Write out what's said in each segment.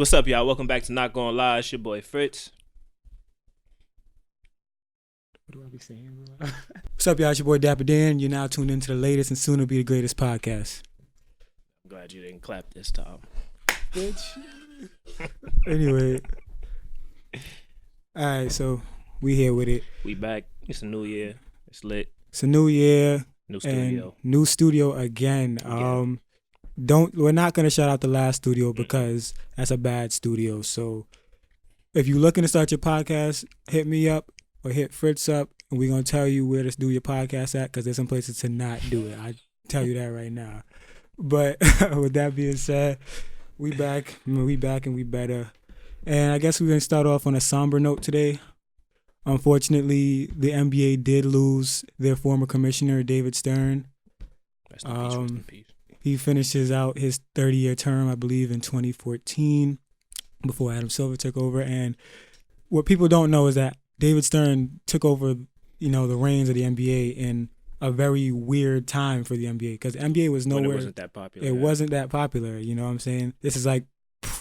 What's up, y'all? Welcome back to Not Gonna Lie. It's your boy Fritz. What do I be saying, bro? What's up, y'all? It's your boy Dapper Dan. You're now tuned into the latest and soon to be the greatest podcast. I'm glad you didn't clap this time. Bitch. Anyway. All right, so we here with it. We back. It's a new year. It's lit. It's a new year. New studio. And new studio again. We're not gonna shout out the last studio because that's a bad studio. So if you're looking to start your podcast, hit me up or hit Fritz up, and we're gonna tell you where to do your podcast at, because there's some places to not do it. I tell you that right now. But with that being said, we back and we better. And I guess we're gonna start off on a somber note today. Unfortunately, the NBA did lose their former commissioner, David Stern. Rest in peace. He finishes out his 30-year term, I believe, in 2014 before Adam Silver took over. And what people don't know is that David Stern took over, the reins of the NBA in a very weird time for the NBA, because the NBA was nowhere. It wasn't that popular. It wasn't that popular, you know what I'm saying? This is like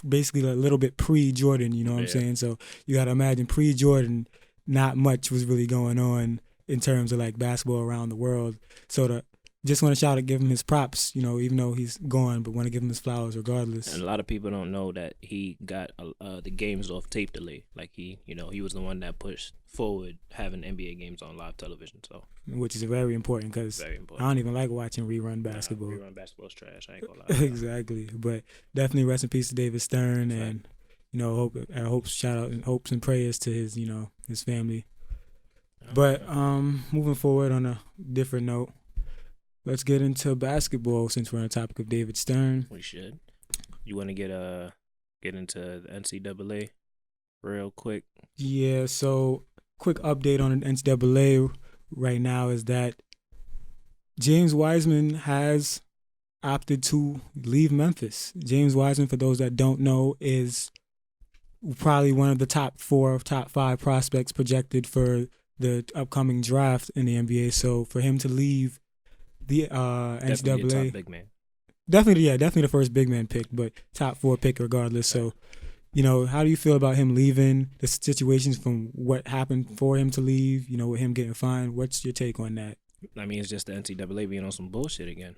basically a little bit pre-Jordan, you know what I'm saying? So you got to imagine pre-Jordan, not much was really going on in terms of like basketball around the world. So just want to give him his props, even though he's gone, but want to give him his flowers regardless. And a lot of people don't know that he got the games off tape delay. Like he was the one that pushed forward having NBA games on live television. So, which is very important, because I don't even like watching rerun basketball. Rerun basketball's trash. I ain't gonna lie. Exactly, but definitely rest in peace to David Stern, and shout out and hopes and prayers to his his family. But moving forward on a different note. Let's get into basketball since we're on the topic of David Stern. We should. You want to get into the NCAA real quick? Yeah, so quick update on the NCAA right now is that James Wiseman has opted to leave Memphis. James Wiseman, for those that don't know, is probably one of the top 5 prospects projected for the upcoming draft in the NBA. So for him to leave the NCAA, top big man. Definitely the first big man pick, but top 4 pick regardless. So, how do you feel about him leaving? The situations from what happened for him to leave, with him getting fined. What's your take on that? I mean, it's just the NCAA being on some bullshit again.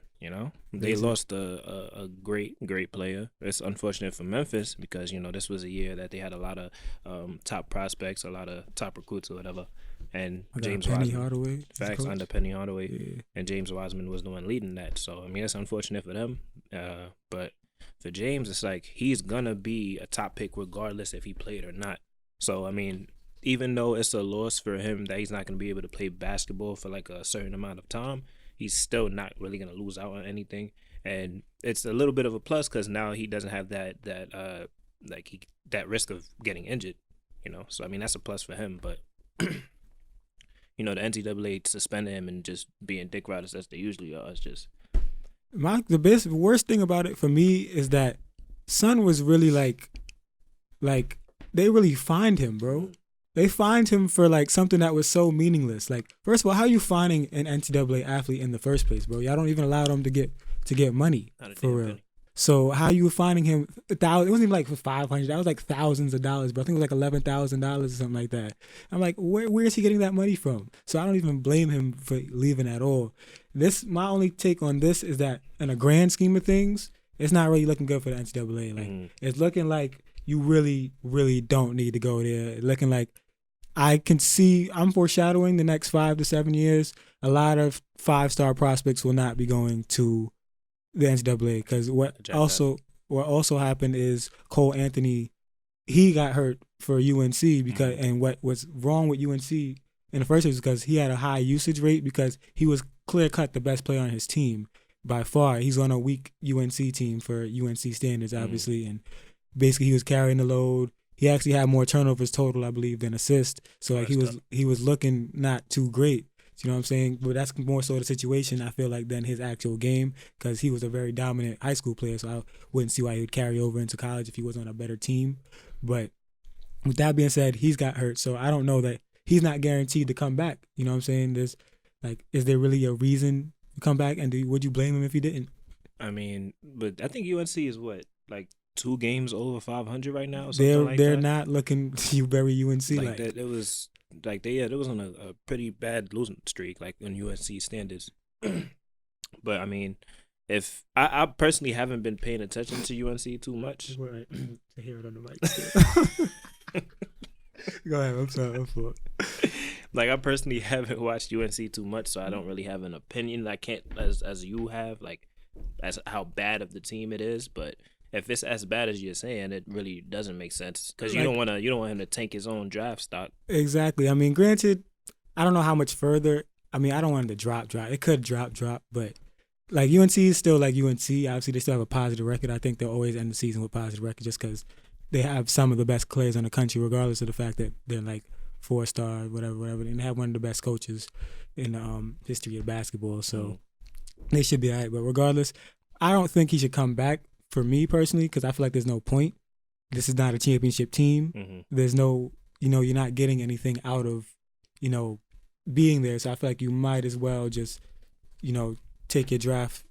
They lost a great player. It's unfortunate for Memphis because this was a year that they had a lot of top prospects, a lot of top recruits or whatever. And James Wiseman, facts under Penny Hardaway, and James Wiseman was the one leading that. So I mean, it's unfortunate for them, but for James, it's like he's gonna be a top pick regardless if he played or not. So I mean, even though it's a loss for him that he's not gonna be able to play basketball for like a certain amount of time, he's still not really gonna lose out on anything. And it's a little bit of a plus because now he doesn't have that risk of getting injured. So I mean, that's a plus for him, but. The NCAA suspended him and just being dick riders as they usually are. It's just the worst thing about it for me is that Son was really like they really fined him, bro. They fined him for like something that was so meaningless. Like, first of all, how are you finding an NCAA athlete in the first place, bro? Y'all don't even allow them to get money for real. Penny. So how you finding him $1,000? It wasn't even like for $500. That was like thousands of dollars, but I think it was like $11,000 or something like that. I'm like, where is he getting that money from? So I don't even blame him for leaving at all. My only take on this is that in a grand scheme of things, it's not really looking good for the NCAA. Like It's looking like you really, really don't need to go there. It's looking like I'm foreshadowing the next 5 to 7 years. A lot of 5-star prospects will not be going to the NCAA, because what also happened is Cole Anthony, he got hurt for UNC because and what was wrong with UNC in the first place is because he had a high usage rate, because he was clear cut the best player on his team by far. He's on a weak UNC team for UNC standards, obviously, and basically he was carrying the load. He actually had more turnovers total, I believe, than assists. So like he was looking not too great. You know what I'm saying? But that's more so the situation, I feel like, than his actual game, because he was a very dominant high school player, so I wouldn't see why he would carry over into college if he was on a better team. But with that being said, he's got hurt, so I don't know that he's not guaranteed to come back. You know what I'm saying? Is there really a reason to come back, and would you blame him if he didn't? I mean, but I think UNC is what, like 2 games over 500 right now. Or something like they're that. not looking very UNC Like that. It was like they was on a pretty bad losing streak, like on UNC standards. But I mean, if I personally haven't been paying attention to UNC too much. Right. To hear it on the mic. Go ahead. I'm sorry. Like I personally haven't watched UNC too much, so I don't really have an opinion. I can't as you have, like, as how bad of the team it is. But if it's as bad as you're saying, it really doesn't make sense because you don't want him to tank his own draft stock. Exactly. I mean, granted, I don't know how much further. I mean, I don't want him to drop. It could drop, but like UNC is still like UNC. Obviously, they still have a positive record. I think they'll always end the season with positive record just because they have some of the best players in the country, regardless of the fact that they're like 4-star, whatever. And they have one of the best coaches in the history of basketball. So they should be all right. But regardless, I don't think he should come back for me personally because I feel like there's no point. This is not a championship team. Mm-hmm. There's no, you're not getting anything out of, being there. So I feel like you might as well just, take your draft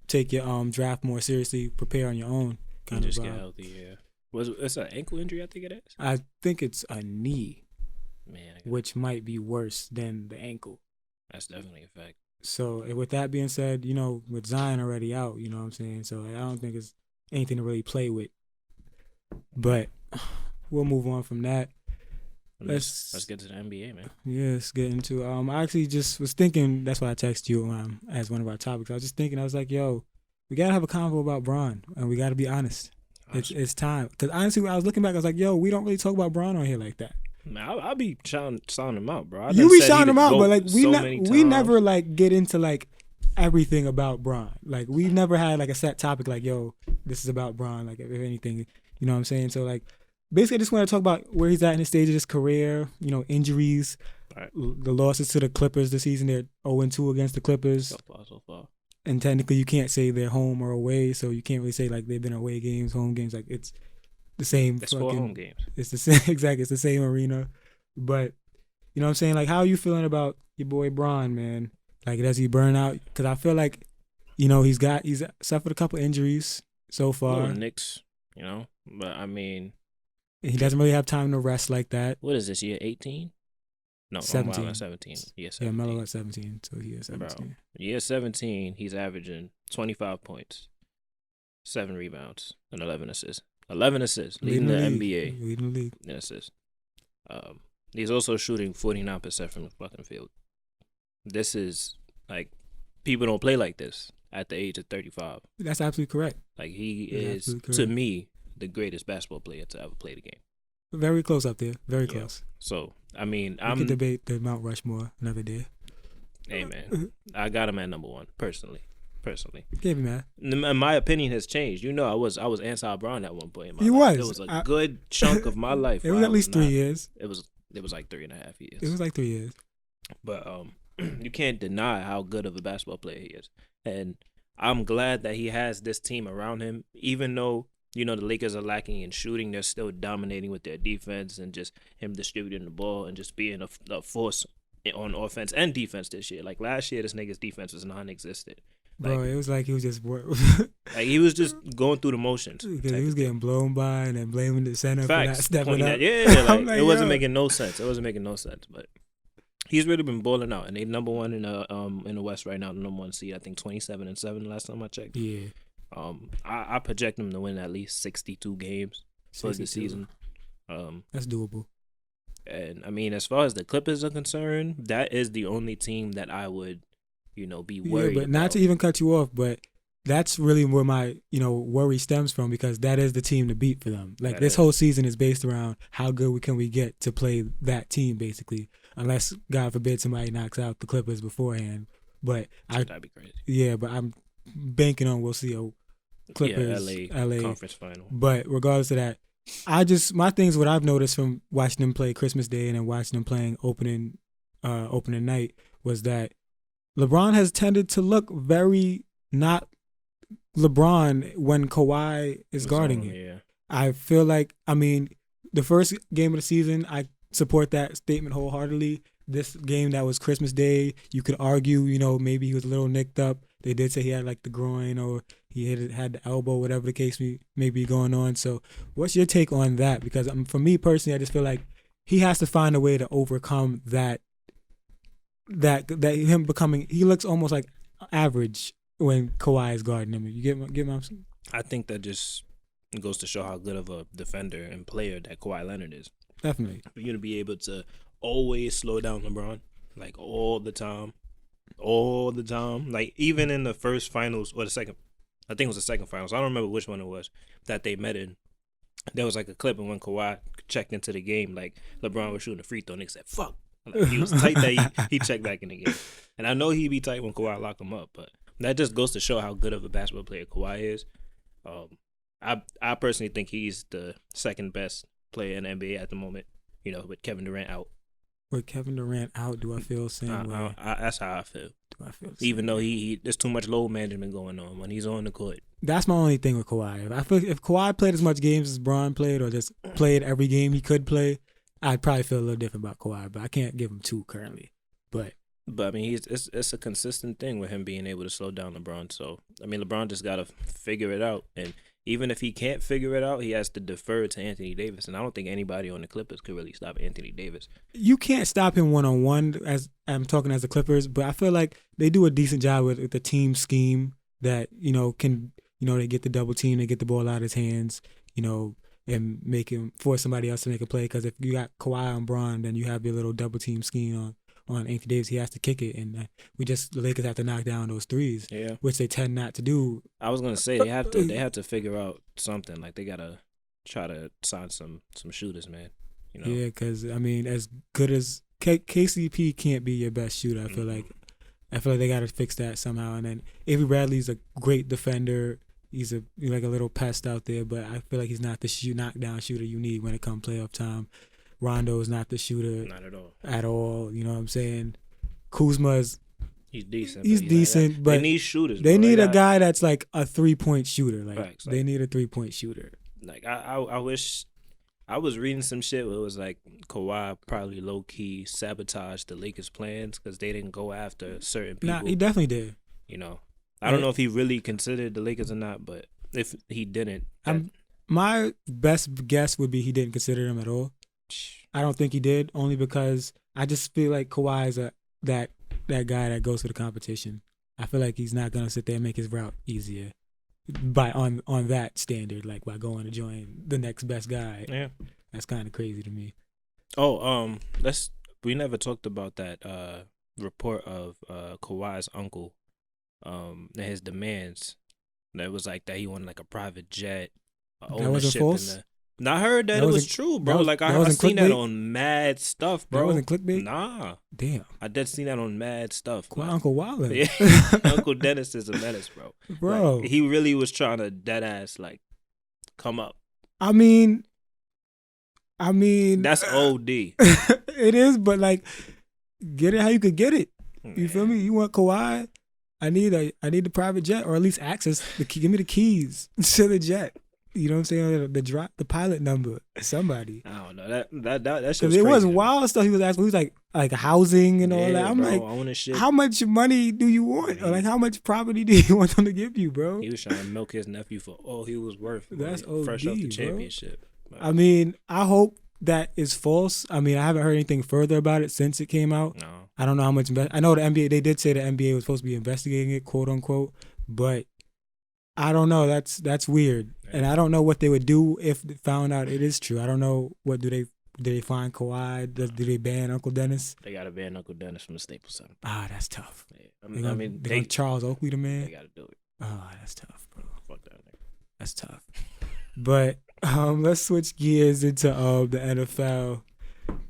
more seriously, prepare on your own. Kind of just get healthy, yeah. It's an ankle injury, I think it is? I think it's a knee. Man, which might be worse than the ankle. That's definitely a fact. So with that being said, with Zion already out, you know what I'm saying? So I don't think it's anything to really play with. But we'll move on from that. Let's get to the NBA, man. Yeah, let's get into I actually just was thinking, that's why I texted you as one of our topics. I was just thinking, I was like, yo, we got to have a convo about Bron, and we got to be honest. It's time. Because honestly, when I was looking back, I was like, yo, we don't really talk about Bron on here like that. Man, I'll be sounding him out, bro. You be sounding him out, but like we never like get into like everything about Bron. Like we never had like a set topic like, yo, this is about Bron. Like if anything, you know what I'm saying? So like basically I just want to talk about where he's at in his stage of his career, injuries, right. The losses to the Clippers this season. They're 0-2 against the Clippers. So far. And technically you can't say they're home or away, so you can't really say like they've been away games, home games. Like it's the same. It's 4 home games. It's the same. Exactly. It's the same arena. But you know what I'm saying? Like, how are you feeling about your boy Bron, man? Like, does he burn out? Because I feel like, he's suffered a couple injuries so far. Knicks, But I mean, he doesn't really have time to rest like that. What is this year? 18? No, 17. At 17. Yeah, 17. Yeah, Melo at 17, so he is 17. Bro, year 17, he's averaging 25 points, 7 rebounds, and 11 assists. 11 assists, leading the NBA. Leading the league. In assists. He's also shooting 49% from the fucking field. This is, like, people don't play like this at the age of 35. That's absolutely correct. Like, he is, to me, the greatest basketball player to ever play the game. Very close up there. Very close. So, I mean, we could debate the Mount Rushmore another day. Hey, man. I got him at number 1, personally. Can't be mad. My opinion has changed. I was anti-Bron at one point in my It life. It was a good chunk of my life. It was at least 3 years. It was like 3.5 years. It was like 3 years. But you can't deny how good of a basketball player he is. And I'm glad that he has this team around him. Even though, the Lakers are lacking in shooting, they're still dominating with their defense and just him distributing the ball and just being a force on offense and defense this year. Like last year, this nigga's defense was non-existent. Bro, it was like he was just like he was just going through the motions. He was getting blown by and then blaming the center for not stepping up. Like, it wasn't making no sense. But he's really been balling out, and they number 1 in the West right now, the number 1 seed. I think 27-7 last time I checked. Yeah. I project him to win at least 62 games for the season. That's doable. And I mean, as far as the Clippers are concerned, that is the only team that I would, be worried. Yeah, but not to even cut you off, but that's really where my worry stems from, because that is the team to beat for them. Like this whole season is based around how good can we get to play that team, basically. Unless God forbid somebody knocks out the Clippers beforehand. But that'd be crazy. Yeah, but I'm banking on we'll see a Clippers, LA conference final. But regardless of that, my things, what I've noticed from watching them play Christmas Day and then watching them playing opening night was that LeBron has tended to look very not LeBron when Kawhi is guarding him. Yeah. I feel like, the first game of the season, I support that statement wholeheartedly. This game that was Christmas Day, you could argue, maybe he was a little nicked up. They did say he had like the groin or had the elbow, whatever the case may be going on. So, what's your take on that? Because for me personally, I just feel like he has to find a way to overcome that him becoming. He looks almost like average when Kawhi is guarding him. You get my. I think that just goes to show how good of a defender and player that Kawhi Leonard is. Definitely. For you to be able to always slow down LeBron, like all the time. Like even in the first finals or the second, I think it was the second finals. I don't remember which one it was that they met in. There was like a clip of when Kawhi checked into the game, like LeBron was shooting a free throw and they said, fuck. Like, he was tight that he checked back in the game. And I know he'd be tight when Kawhi locked him up, but that just goes to show how good of a basketball player Kawhi is. I personally think he's the second best player in the NBA at the moment, with Kevin Durant out. With Kevin Durant out, do I feel the same way? That's how I feel. Do I feel the Even same though way? there's too much load management going on when he's on the court. That's my only thing with Kawhi. I feel if Kawhi played as much games as Bron played, or just played every game he could play, I'd probably feel a little different about Kawhi. But I can't give him 2 currently. But I mean, it's a consistent thing with him being able to slow down LeBron. So I mean, LeBron just gotta figure it out, and even if he can't figure it out, he has to defer to Anthony Davis. And I don't think anybody on the Clippers could really stop Anthony Davis. You can't stop him one-on-one, as I'm talking as the Clippers, but I feel like they do a decent job with the team scheme that, they get the double team, they get the ball out of his hands, and make him force somebody else to make a play. Because if you got Kawhi and Bron, then you have your little double team scheme on Anthony Davis. He has to kick it, and the Lakers have to knock down those threes, which they tend not to do. I was gonna say they have to figure out something. Like they gotta try to sign some shooters, man. Yeah, because I mean, as good as KCP can't be your best shooter, I feel like they gotta fix that somehow. And then Avery Bradley's a great defender. He's like a little pest out there, but I feel like he's not the knockdown shooter you need when it comes playoff time. Rondo is not the shooter. Not at all. At all. You know what I'm saying? Kuzma's he's decent. He's decent, but they need shooters. They need a guy that's like a 3-point shooter. Facts, they need a 3-point shooter. Like I wish I was reading some shit where it was like Kawhi probably low key sabotaged the Lakers' plans because they didn't go after certain people. Nah, he definitely did. I don't know if he really considered the Lakers or not, but if he didn't, my best guess would be he didn't consider them at all. I don't think he did, only because I just feel like Kawhi is that guy that goes for the competition. I feel like he's not gonna sit there and make his route easier on that standard, like by going to join the next best guy. Yeah, that's kind of crazy to me. Oh, we never talked about that report of Kawhi's uncle, and his demands. That was like that he wanted like a private jet. That wasn't false. And I heard that it was true, bro. I seen that on mad stuff, bro. That wasn't clickbait? Nah. Damn. I did see that on mad stuff. Kauai Uncle Wilder. Yeah. Uncle Dennis is a menace, bro. Bro. Like, he really was trying to dead ass come up. I mean that's OD. It is, but get it how you could get it. You feel me? You want Kawhi? I need the private jet, or at least access. Give me the keys to the jet. You know what I'm saying? The pilot number. Somebody. I don't know that shit. Because it was wild stuff he was asking. He was like housing and all that. I'm bro, how much money do you want? Or how much property do you want them to give you, bro? He was trying to milk his nephew for all he was worth. That's OD, fresh off the championship. Bro. I mean, I hope that is false. I mean, I haven't heard anything further about it since it came out. No. I don't know how much. I know the NBA. They did say the NBA was supposed to be investigating it, quote unquote, but I don't know. That's weird, and I don't know what they would do if they found out it is true. I don't know. What do they find Kawhi? Do they ban Uncle Dennis? They gotta ban Uncle Dennis from the Staples Center. That's tough. Yeah. They Charles Oakley the man. They gotta do it. That's tough, bro. Fuck that nigga. That's tough. But let's switch gears into the NFL.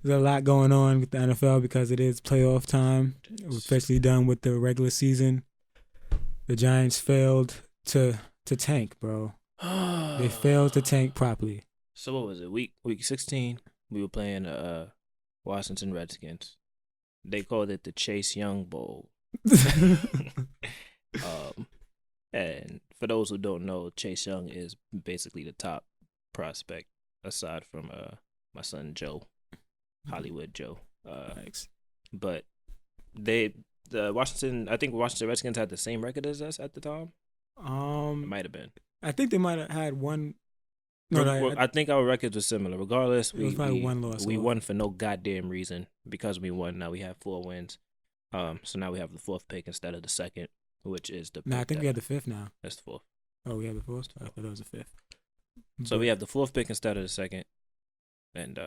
There's a lot going on with the NFL because it is playoff time. We're officially done with the regular season. The Giants failed to tank, bro. They failed to tank properly. So what was it? Week 16, we were playing Washington Redskins. They called it the Chase Young Bowl. And for those who don't know, Chase Young is basically the top prospect aside from my son Joe, Hollywood Joe. Thanks. But I think Washington Redskins had the same record as us at the time. It might have been. I think they might have had one. No, I think our records were similar. Regardless, it was probably one loss. We won for no goddamn reason. Because we won, now we have 4 wins. So now we have the 4th pick instead of the 2nd, which is the. No, I think we have the 5th now. That's the 4th. Oh, we have the 4th. I thought that was the 5th. So we have the 4th pick instead of the 2nd, and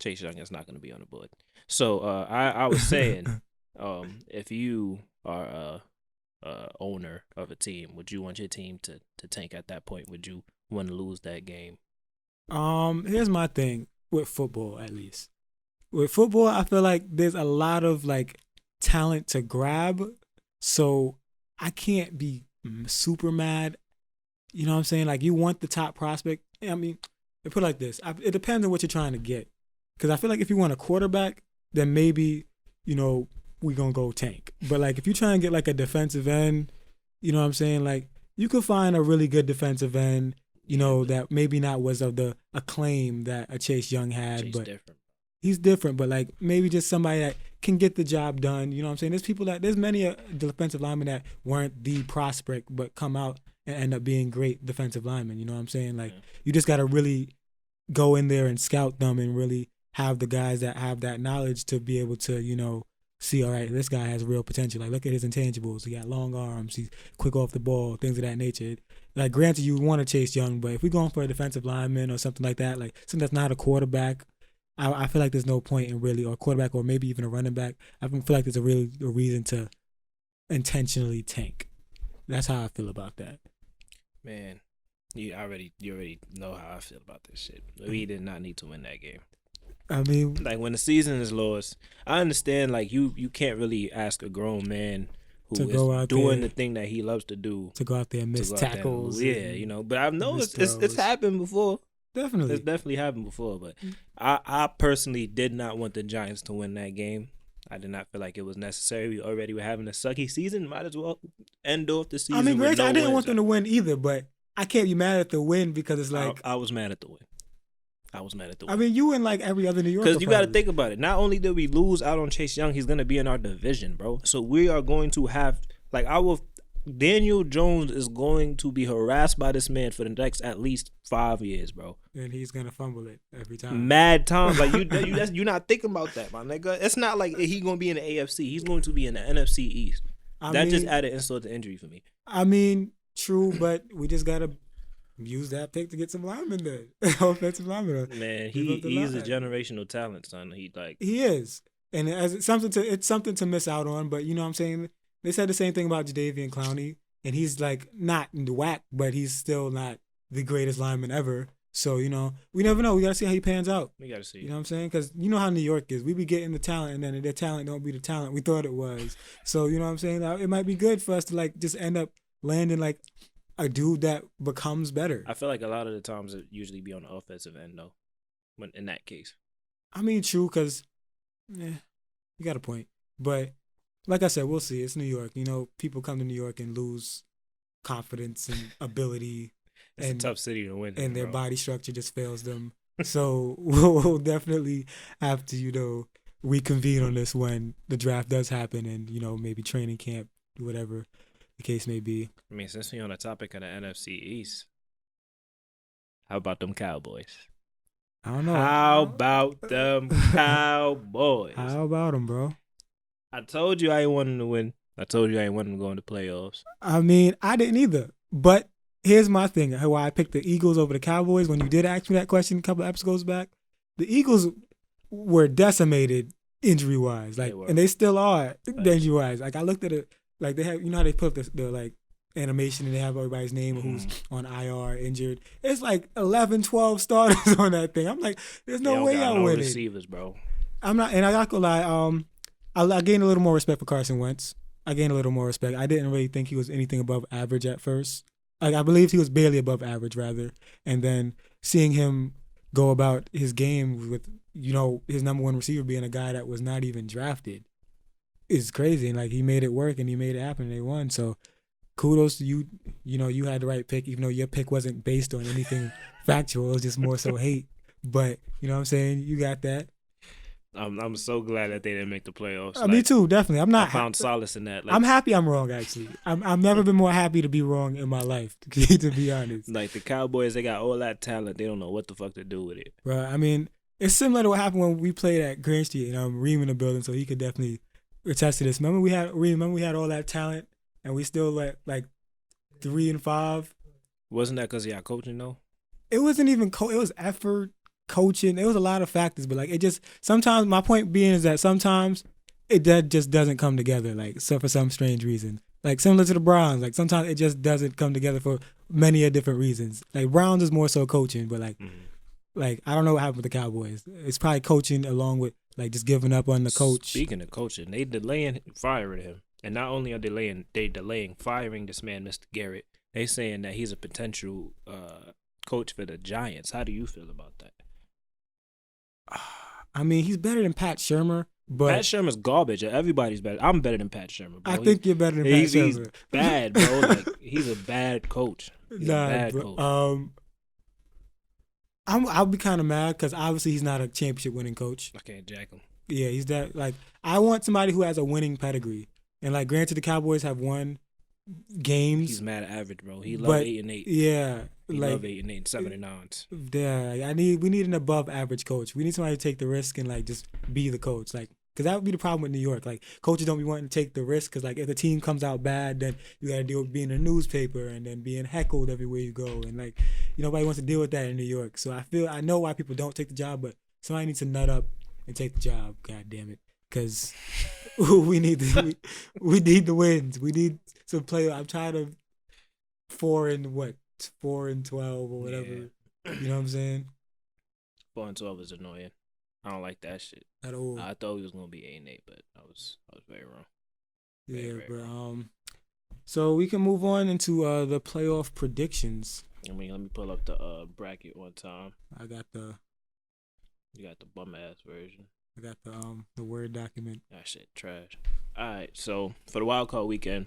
Chase Young is not going to be on the board. So I was saying, if you are a owner of a team, would you want your team to tank at that point? Would you want to lose that game? Here's my thing with football, at least. With football, I feel like there's a lot of like talent to grab, so I can't be super mad. You know what I'm saying? Like, you want the top prospect. I mean, put it like this. It depends on what you're trying to get. Because I feel like if you want a quarterback, then maybe, we're going to go tank. But, like, if you're trying to get, like, a defensive end, you know what I'm saying? Like, you could find a really good defensive end, that maybe not was of the acclaim that a Chase Young had. Chase but different. He's different, but, like, maybe just somebody that can get the job done. You know what I'm saying? There's many defensive linemen that weren't the prospect but come out and end up being great defensive linemen. You know what I'm saying? Like, you just got to really go in there and scout them and really have the guys that have that knowledge to be able to, see, all right, this guy has real potential. Like, look at his intangibles. He got long arms. He's quick off the ball, things of that nature. Like, granted, you want to Chase Young, but if we're going for a defensive lineman or something like that, like something that's not a quarterback, I feel like there's no point in really, or a quarterback or maybe even a running back. I feel like there's a reason to intentionally tank. That's how I feel about that. Man, you already know how I feel about this shit. We did not need to win that game. I mean, like, when the season is lost, I understand, like, you can't really ask a grown man who is doing the thing that he loves to do to go out there and miss tackles. But I know it's happened before. Definitely. It's definitely happened before, but I personally did not want the Giants to win that game. I did not feel like it was necessary. We already were having a sucky season. Might as well end off the season. I mean, granted, I didn't want them to win either, but I can't be mad at the win because it's like... I was mad at the win. I mean, you and like every other New Yorker. Because you got to think about it. Not only did we lose out on Chase Young, he's going to be in our division, bro. So we are going to have... Like, Daniel Jones is going to be harassed by this man for the next at least 5 years, bro. And he's gonna fumble it every time. Mad time, like you're not thinking about that, my nigga. It's not like he's gonna be in the AFC. He's going to be in the NFC East. Just added insult to injury for me. I mean, true, but we just gotta use that pick to get some linemen there, offensive linemen. Man, he's a generational talent, son. He is, and it's something to miss out on. But you know what I'm saying. They said the same thing about Jadeveon Clowney, and he's like not in the whack, but he's still not the greatest lineman ever. So, we never know. We got to see how he pans out. We got to see. You know what I'm saying? Because you know how New York is. We be getting the talent, and then their talent don't be the talent we thought it was. So, you know what I'm saying? It might be good for us to, like, just end up landing, like, a dude that becomes better. I feel like a lot of the times it usually be on the offensive end, though, when in that case. I mean, true, because, you got a point. But... like I said, we'll see. It's New York. People come to New York and lose confidence and ability. It's a tough city to win. And their body structure just fails them. So we'll definitely have to, reconvene on this when the draft does happen and, maybe training camp, whatever the case may be. I mean, since we're on the topic of the NFC East, how about them Cowboys? I don't know. How about them Cowboys? How about them, bro? I told you I ain't want them to win. I told you I ain't want them to go in the playoffs. I mean, I didn't either. But here's my thing. Why I picked the Eagles over the Cowboys when you did ask me that question a couple of episodes back. The Eagles were decimated injury-wise. And they still are injury-wise. Like, I looked at it. Like, they have, how they put the like, animation and they have everybody's name who's on IR injured. It's like 11, 12 starters on that thing. I'm like, there's no way y'all win it. Receivers, bro. I'm not, and I got to lie, I gained a little more respect for Carson Wentz. I gained a little more respect. I didn't really think he was anything above average at first. Like, I believed he was barely above average, rather. And then seeing him go about his game with, his number one receiver being a guy that was not even drafted is crazy. And, like, he made it work and he made it happen and they won. So, kudos to you. You had the right pick, even though your pick wasn't based on anything factual. It was just more so hate. But, you know what I'm saying? You got that. I'm so glad that they didn't make the playoffs. Me too, definitely. I'm I not. found solace in that. Like, I'm happy I'm wrong. Actually, I've never been more happy to be wrong in my life. To be honest, like the Cowboys, they got all that talent. They don't know what the fuck to do with it. bro. I mean, it's similar to what happened when we played at Grand Street and Reem in the building, so he could definitely attest to this. Remember we had all that talent and we still let like 3-5. Wasn't that because of y'all coaching though? It wasn't even it was effort, coaching. It was a lot of factors, but like it just sometimes. My point being is that sometimes that just doesn't come together. Like so for some strange reason, like similar to the Browns. Like sometimes it just doesn't come together for many different reasons. Like Browns is more so coaching, but like I don't know what happened with the Cowboys. It's probably coaching along with like just giving up on the coach. Speaking of coaching, they delaying firing him, and not only are they delaying firing this man, Mr. Garrett. They saying that he's a potential coach for the Giants. How do you feel about that? I mean, he's better than Pat Shurmur, but Pat Shurmur's garbage. Everybody's better. I'm better than Pat Shurmur, bro. I think you're better than Pat Shurmur. He's bad, bro. Like he's a bad coach. He's a bad bro. coach. I'll be kind of mad because obviously he's not a championship winning coach. I can't jack him. Yeah, he's that. Like I want somebody who has a winning pedigree, and like granted, the Cowboys have won games. He's mad average, bro. He love 8-8. Yeah, he like, love 8-8 and 7-9. Yeah, we need an above average coach. We need somebody to take the risk and like just be the coach. Like, cause that would be the problem with New York. Like, coaches don't be wanting to take the risk. Cause like if the team comes out bad, then you got to deal with being in the newspaper and then being heckled everywhere you go. And like, nobody wants to deal with that in New York. So I know why people don't take the job, but somebody needs to nut up and take the job. God damn it. Cause we need the wins. We need to play. I'm tired of 4-12 or whatever. Yeah. You know what I'm saying? 4-12 is annoying. I don't like that shit at all. I thought he was gonna be 8-8, but I was very wrong. Very wrong. So we can move on into the playoff predictions. Let me pull up the bracket one time. I got the. You got the bum ass version. I got the Word document. That shit trash. All right, so for the wild card weekend,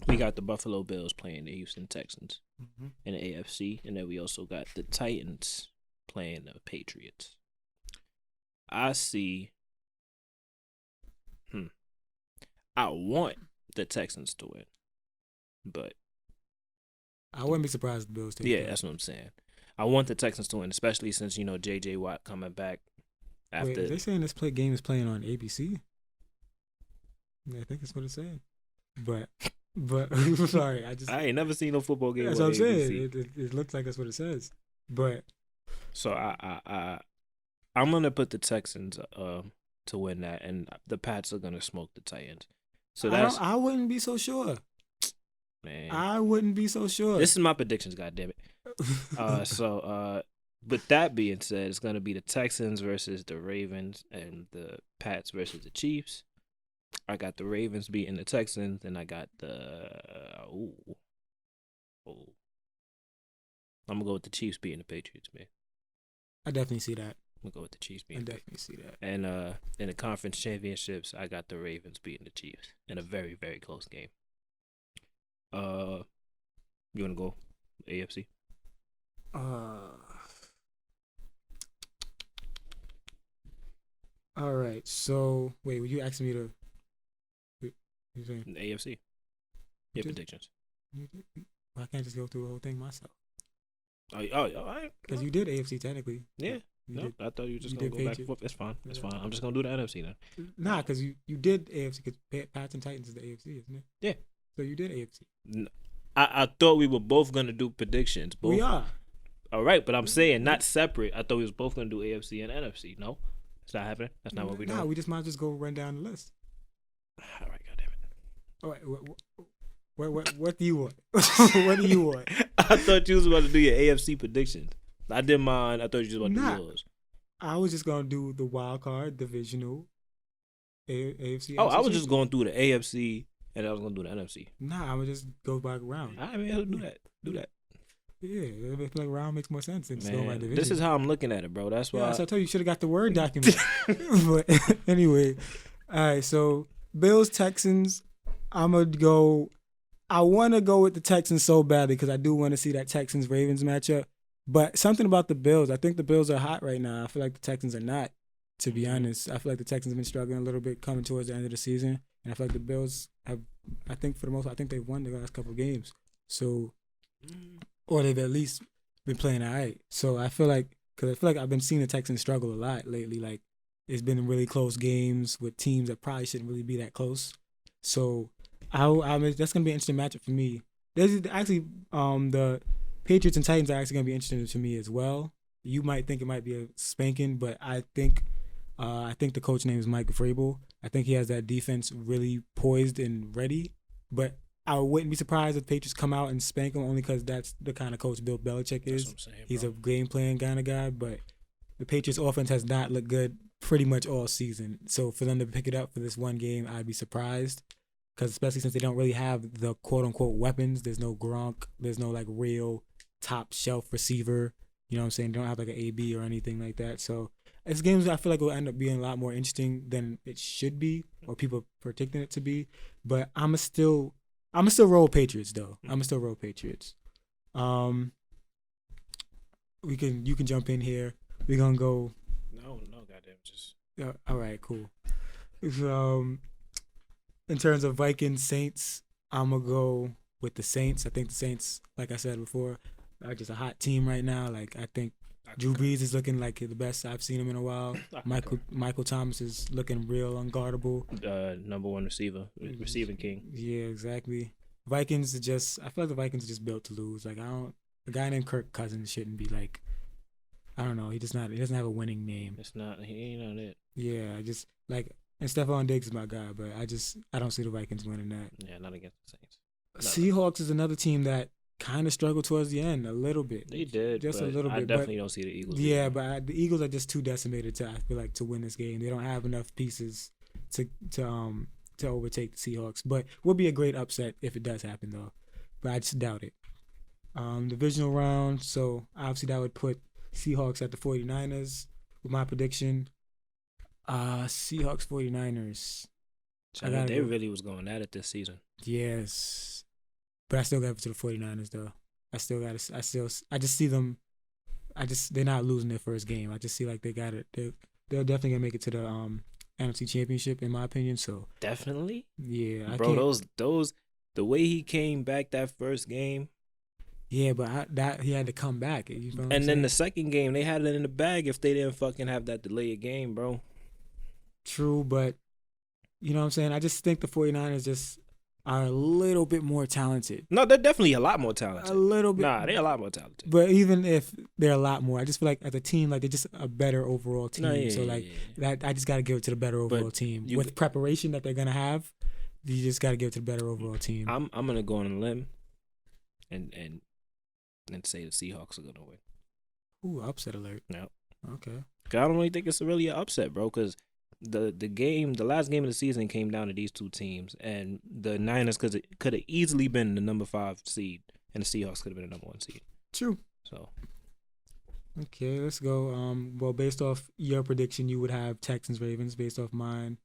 we got the Buffalo Bills playing the Houston Texans in the AFC, and then we also got the Titans playing the Patriots. I see. I want the Texans to win, but I wouldn't be surprised if the Bills take it. Yeah, that's what I'm saying. I want the Texans to win, especially since J.J. Watt coming back. After Wait, are they saying this game is playing on ABC? Yeah, I think that's what it's saying. But sorry, I ain't never seen no football game. That's what I'm saying. It looks like that's what it says. But so I'm gonna put the Texans to win that, and the Pats are gonna smoke the Titans. So I wouldn't be so sure. Man, I wouldn't be so sure. This is my predictions, goddammit. So with that being said, it's going to be the Texans versus the Ravens and the Pats versus the Chiefs. I got the Ravens beating the Texans, and I got the I'm going to go with the Chiefs beating the Patriots, man. I definitely see that. I'm going to go with the Chiefs beating the Patriots. I definitely see that. And in the conference championships, I got the Ravens beating the Chiefs in a very, very close game. You want to go AFC? All right. So wait, were you asking me to? You saying the AFC? Your predictions. I can't just go through the whole thing myself. All right. Because you did AFC technically. Yeah. I thought you were just gonna go back and forth. It's fine. I'm just gonna do the NFC then. Nah, because you did AFC. Because Pats and Titans is the AFC, isn't it? Yeah. So you did AFC. I thought we were both gonna do predictions. Both. We are. All right, but I'm saying not separate. I thought we was both gonna do AFC and NFC. No, it's not happening. That's not what we're doing. Nah, we just might just go run down the list. All right, goddamn it. All right, what do you want? What do you want? I thought you was about to do your AFC predictions. I did mine. I thought you was about to do yours. I was just gonna do the wild card divisional AFC. Oh, I was just going through the AFC and I was gonna do the NFC. Nah, I would just go back around. I mean, do that. Yeah, if like round makes more sense than go by division. This is how I'm looking at it, bro. That's why. Yeah, so I told you should have got the Word document. But anyway, all right. So Bills Texans. I'm gonna go. I want to go with the Texans so badly because I do want to see that Texans Ravens matchup. But something about the Bills. I think the Bills are hot right now. I feel like the Texans are not. To be honest, I feel like the Texans have been struggling a little bit coming towards the end of the season, and I feel like the Bills have. I think for the most, I think they've won the last couple of games. So, or they've at least been playing all right. So I feel like I've been seeing the Texans struggle a lot lately. Like it's been really close games with teams that probably shouldn't really be that close. So that's gonna be an interesting matchup for me. There's actually the Patriots and Titans are actually gonna be interesting to me as well. You might think it might be a spanking, but I think the coach name is Mike Vrabel. I think he has that defense really poised and ready. But I wouldn't be surprised if the Patriots come out and spank them only because that's the kind of coach Bill Belichick is. That's what I'm saying, He's bro. a game plan kind of guy. But the Patriots offense has not looked good pretty much all season. So for them to pick it up for this one game, I'd be surprised. Because especially since they don't really have the quote-unquote weapons. There's no Gronk. There's no like real top shelf receiver. You know what I'm saying? They don't have like an AB or anything like that. So it's games I feel like will end up being a lot more interesting than it should be, or people predicting it to be. But I'ma still roll Patriots though. I'ma still roll Patriots. You can jump in here. We're gonna go. No, goddamn, just. All right, cool. In terms of Vikings Saints, I'm gonna go with the Saints. I think the Saints, like I said before, are just a hot team right now. Like I think Drew Brees is looking like the best I've seen him in a while. Michael Thomas is looking real unguardable. Number one receiving king. Yeah, exactly. Vikings are just. I feel like the Vikings are just built to lose. Like a guy named Kirk Cousins shouldn't be like. I don't know. He doesn't have a winning name. It's not. He ain't on it. Yeah, I just like. And Stephon Diggs is my guy, but I don't see the Vikings winning that. Yeah, not against the Saints. Seahawks is another team that kind of struggled towards the end a little bit. They did, just a little bit. I definitely don't see the Eagles. Yeah, but the Eagles are just too decimated to win this game. They don't have enough pieces to overtake the Seahawks. But would be a great upset if it does happen though. But I just doubt it. Divisional round, so obviously that would put Seahawks at the 49ers with my prediction. Seahawks 49ers. They really was going at it this season. Yes. But I still got it to the 49ers though. I just see them. They're not losing their first game. I just see like they got it. They're definitely gonna make it to the NFC Championship in my opinion. So definitely. Yeah, bro. Those the way he came back that first game. Yeah, but he had to come back. You know and then the second game, they had it in the bag if they didn't fucking have that delayed game, bro. True, but you know what I'm saying? I just think the 49ers just are a little bit more talented. No, they're definitely a lot more talented. A little bit. Nah, they're a lot more talented. But even if they're a lot more, I just feel like as a team, like they're just a better overall team. That I just got to give it to the better overall team. With preparation that they're going to have, you just got to give it to the better overall team. I'm going to go on a limb and say the Seahawks are going to win. Ooh, upset alert. Yep. Okay. I don't really think it's really an upset, bro, because the last game of the season came down to these two teams, and the Niners could have easily been the number 5 seed, and the Seahawks could have been the number 1 seed. True. So. Okay, let's go. Well, based off your prediction, you would have Texans Ravens. Based off mine,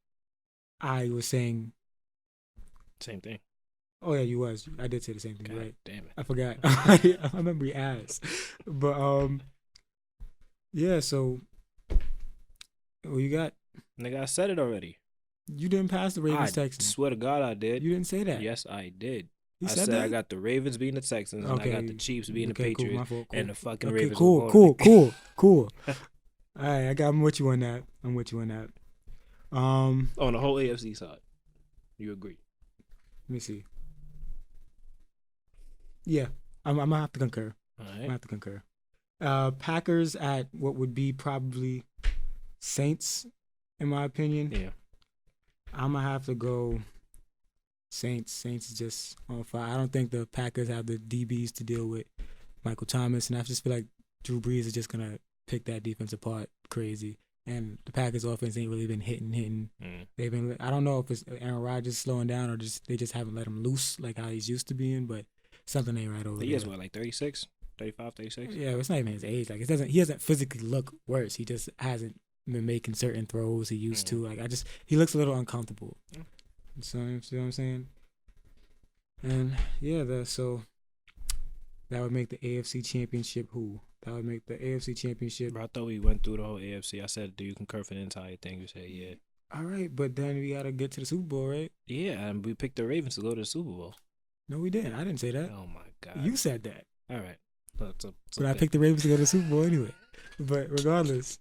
I was saying same thing. Oh yeah, you was. I did say the same thing. God right? Damn it! I forgot. I remember you asked, but yeah. So, what you got? Nigga, I said it already. You didn't pass the Ravens Texans. I swear to God, I did. You didn't say that. Yes, I did. You I said said that? I got the Ravens beating the Texans, and I got the Chiefs beating the Patriots, cool. and the fucking okay, Ravens. Cool. All right, I'm with you on that. On the whole AFC side, you agree? Let me see. Yeah, I'm gonna have to concur. All right. I'm gonna have to concur. Packers at what would be probably Saints, in my opinion. Yeah. I'm gonna have to go Saints. Saints is just on fire. I don't think the Packers have the DBs to deal with Michael Thomas, and I just feel like Drew Brees is just gonna pick that defense apart crazy. And the Packers offense ain't really been hitting. They've been. I don't know if it's Aaron Rodgers slowing down or they just haven't let him loose like how he's used to being, but something ain't right over there. He is what, like 36, 35, 36? Yeah, it's not even his age. Like he doesn't physically look worse. He just hasn't been making certain throws he used to. Like he looks a little uncomfortable. So you see what I'm saying? And yeah, so that would make the AFC Championship who? That would make the AFC Championship. Bro, I thought we went through the whole AFC. I said, do you concur for the entire thing? You said, yeah. All right, but then we gotta get to the Super Bowl, right? Yeah, and we picked the Ravens to go to the Super Bowl. No, we didn't. I didn't say that. Oh, my God. You said that. All right. But I picked the Ravens to go to the Super Bowl anyway. But regardless.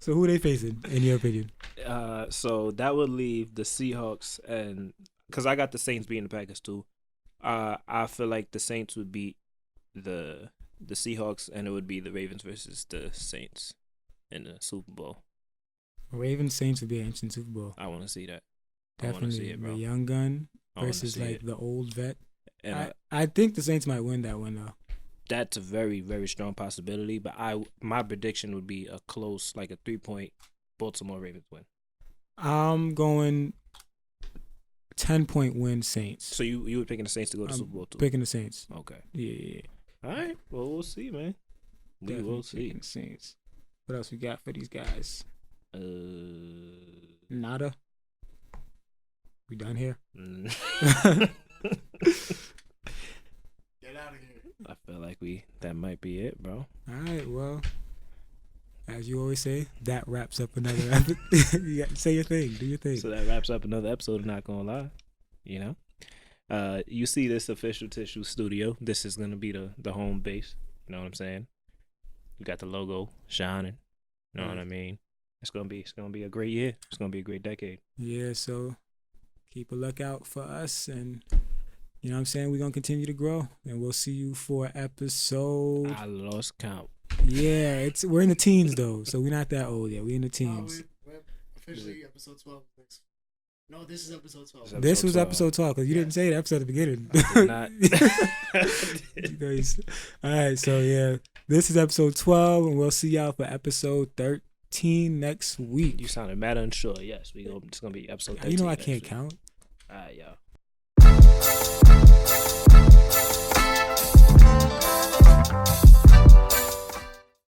So who are they facing, in your opinion? So that would leave the Seahawks, and because I got the Saints beating the Packers too. I feel like the Saints would beat the Seahawks, and it would be the Ravens versus the Saints in the Super Bowl. Ravens Saints would be an interesting Super Bowl. I want to see that. Definitely, I want to see it, bro. The young gun versus like the old vet. And I think the Saints might win that one though. That's a very, very strong possibility. But my prediction would be a close, like a 3-point Baltimore Ravens win. I'm going 10-point win Saints. So you were picking the Saints to go to the Super Bowl too? Picking the Saints. Okay. Yeah. All right. Well, we'll see, man. We Definitely will see. The Saints. What else we got for these guys? Nada. We done here? Get out of here. I feel like that might be it, bro. All right, well, as you always say, that wraps up another episode. You got to say your thing, do your thing. So that wraps up another episode of Not Gonna Lie. You know? You see this official tissue studio. This is gonna be the home base. You know what I'm saying? You got the logo shining. You know what I mean? It's gonna be a great year. It's gonna be a great decade. Yeah, so keep a lookout for us, and you know what I'm saying? We're gonna continue to grow, and we'll see you for episode. I lost count. Yeah, we're in the teens though, so we're not that old yet. We're in the teens. We're officially episode 12 next. No, this is episode 12. This was episode 12 because you didn't say the episode at the beginning. Not. All right, so yeah, this is episode 12, and we'll see y'all for episode 13 next week. You sounded mad unsure. Yes, it's gonna be episode 13. You know I can't count. All right, y'all.